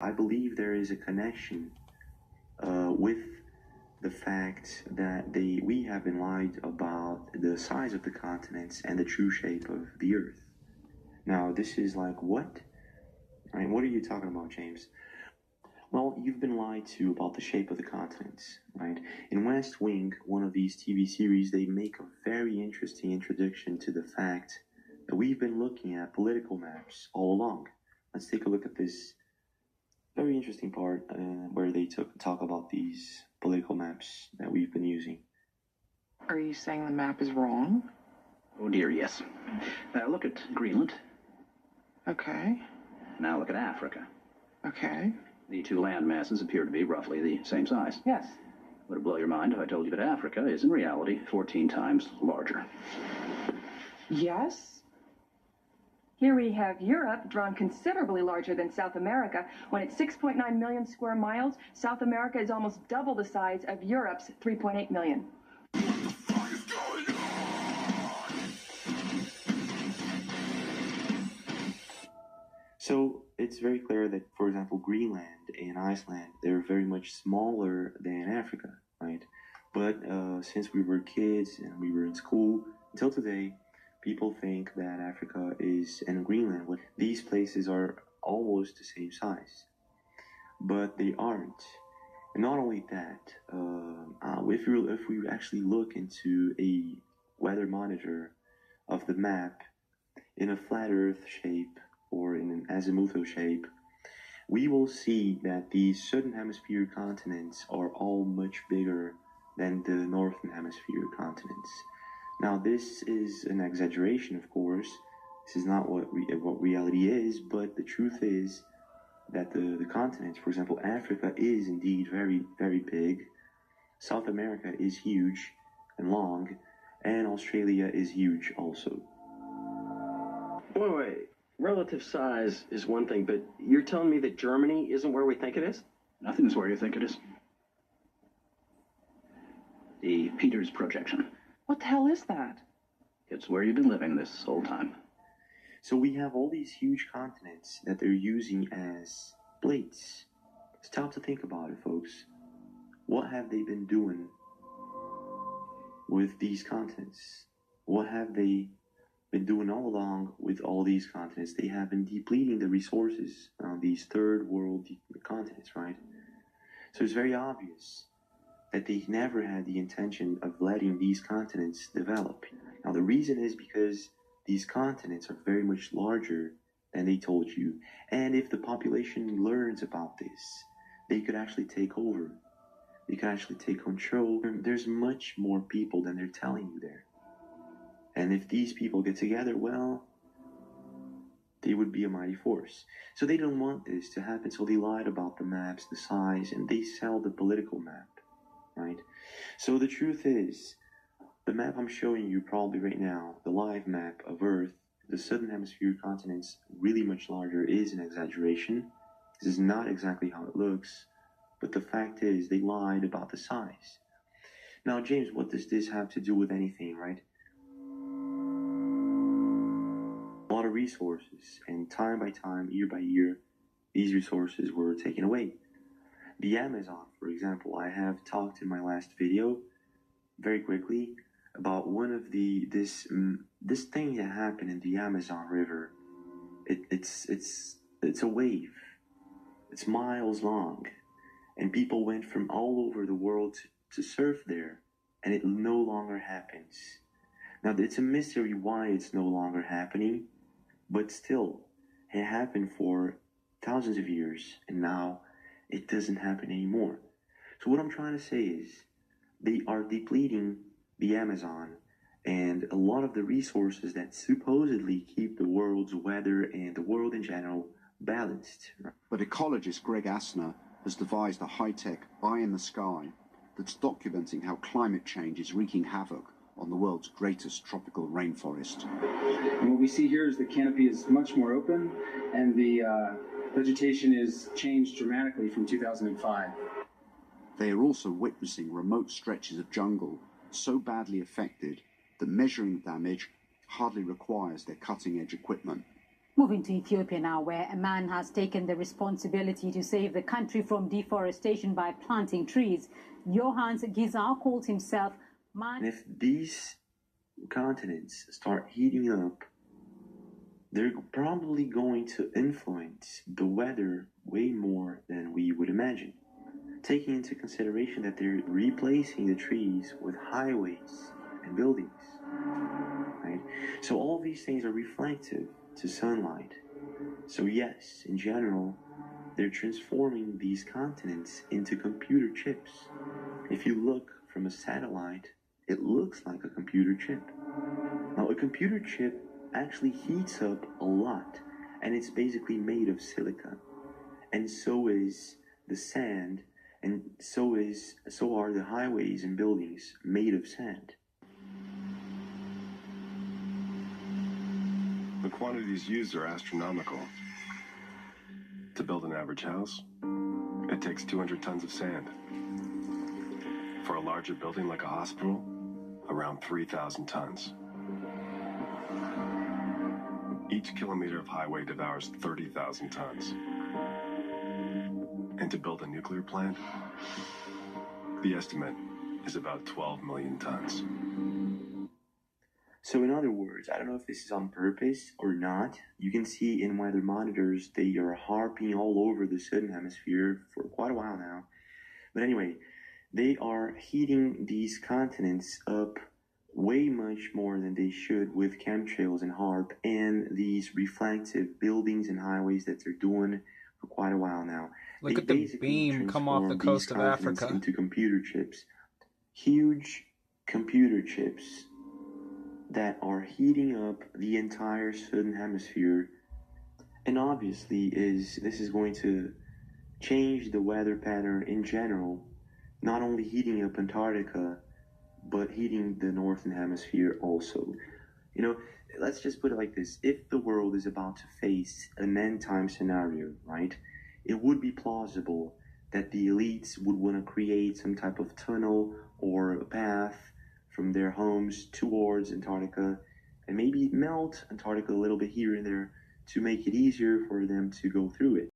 I believe there is a connection with the fact that we have been lied about the size of the continents and the true shape of the Earth. Now, this is like, what? I mean, what are you talking about, James? Well, you've been lied to about the shape of the continents, right? In West Wing, one of these TV series, they make a very interesting introduction to the fact that we've been looking at political maps all along. Let's take a look at this very interesting part where they talk about these political maps that we've been using. Are you saying the map is wrong? Oh dear, yes. Look at Greenland. Okay. Now look at Africa. Okay. The two land masses appear to be roughly the same size. Yes. Would it blow your mind if I told you that Africa is in reality 14 times larger? Yes. Here we have Europe, drawn considerably larger than South America. When it's 6.9 million square miles, South America is almost double the size of Europe's 3.8 million. So it's very clear that, for example, Greenland and Iceland, they're very much smaller than Africa, right? But since we were kids and we were in school, until today, people think that Africa and Greenland, these places are almost the same size. But they aren't. And not only that, if we actually look into a weather monitor of the map in a flat Earth shape or in an azimuthal shape, we will see that the southern hemisphere continents are all much bigger than the northern hemisphere continents. Now, this is an exaggeration, of course. This is not what reality is, but the truth is that the continents, for example, Africa is indeed very, very big. South America is huge and long, and Australia is huge also. Wait. Relative size is one thing, but you're telling me that Germany isn't where we think it is? Nothing's where you think it is. The Peters projection. What the hell is that? It's where you've been living this whole time. So we have all these huge continents that they're using as plates. Stop to think about it, folks. What have they been doing with these continents? What have they been doing all along with all these continents? They have been depleting the resources on these third world continents, right? So it's very obvious that they never had the intention of letting these continents develop. Now, the reason is because these continents are very much larger than they told you. And if the population learns about this, they could actually take over. They could actually take control. There's much more people than they're telling you there. And if these people get together, well, they would be a mighty force. So they don't want this to happen, so they lied about the maps, the size, and they sell the political map, right? So the truth is, the map I'm showing you probably right now, the live map of Earth, the southern hemisphere continents really much larger, is an exaggeration. This is not exactly how it looks, but the fact is they lied about the size. Now, James, what does this have to do with anything, right? A lot of resources, and time by time, year by year, these resources were taken away. The Amazon, for example, I have talked in my last video very quickly about one of this thing that happened in the Amazon River. It's a wave. It's miles long, and people went from all over the world to surf there, and it no longer happens. Now, it's a mystery why it's no longer happening, but still, it happened for thousands of years, and now it doesn't happen anymore. So what I'm trying to say is, they are depleting the Amazon and a lot of the resources that supposedly keep the world's weather and the world in general balanced. But ecologist Greg Asner has devised a high-tech eye in the sky that's documenting how climate change is wreaking havoc on the world's greatest tropical rainforest. And what we see here is the canopy is much more open, and the vegetation is changed dramatically from 2005. They are also witnessing remote stretches of jungle so badly affected that measuring the damage hardly requires their cutting-edge equipment. Moving to Ethiopia now, where a man has taken the responsibility to save the country from deforestation by planting trees. Johannes Gizar called himself man. And if these continents start heating up, they're probably going to influence the weather way more than we would imagine. Taking into consideration that they're replacing the trees with highways and buildings, right? So all these things are reflective to sunlight. So yes, in general, they're transforming these continents into computer chips. If you look from a satellite, it looks like a computer chip. Now, a computer chip actually heats up a lot, and it's basically made of silica. And so is the sand, and so are the highways and buildings made of sand. The quantities used are astronomical. To build an average house, it takes 200 tons of sand. For a larger building like a hospital, around 3,000 tons. Each kilometer of highway devours 30,000 tons. And to build a nuclear plant, the estimate is about 12 million tons. So in other words, I don't know if this is on purpose or not. You can see in weather monitors, they are harping all over the southern hemisphere for quite a while now. But anyway, they are heating these continents up way much more than they should with chemtrails and HAARP and these reflective buildings and highways that they're doing for quite a while now. Look They at the basically beam come off the transform coast these of continents Africa. into computer chips. Huge computer chips that are heating up the entire southern hemisphere. And obviously this is going to change the weather pattern in general, not only heating up Antarctica, but heating the northern hemisphere also. You know, let's just put it like this. If the world is about to face an end time scenario, right, it would be plausible that the elites would want to create some type of tunnel or a path from their homes towards Antarctica and maybe melt Antarctica a little bit here and there to make it easier for them to go through it.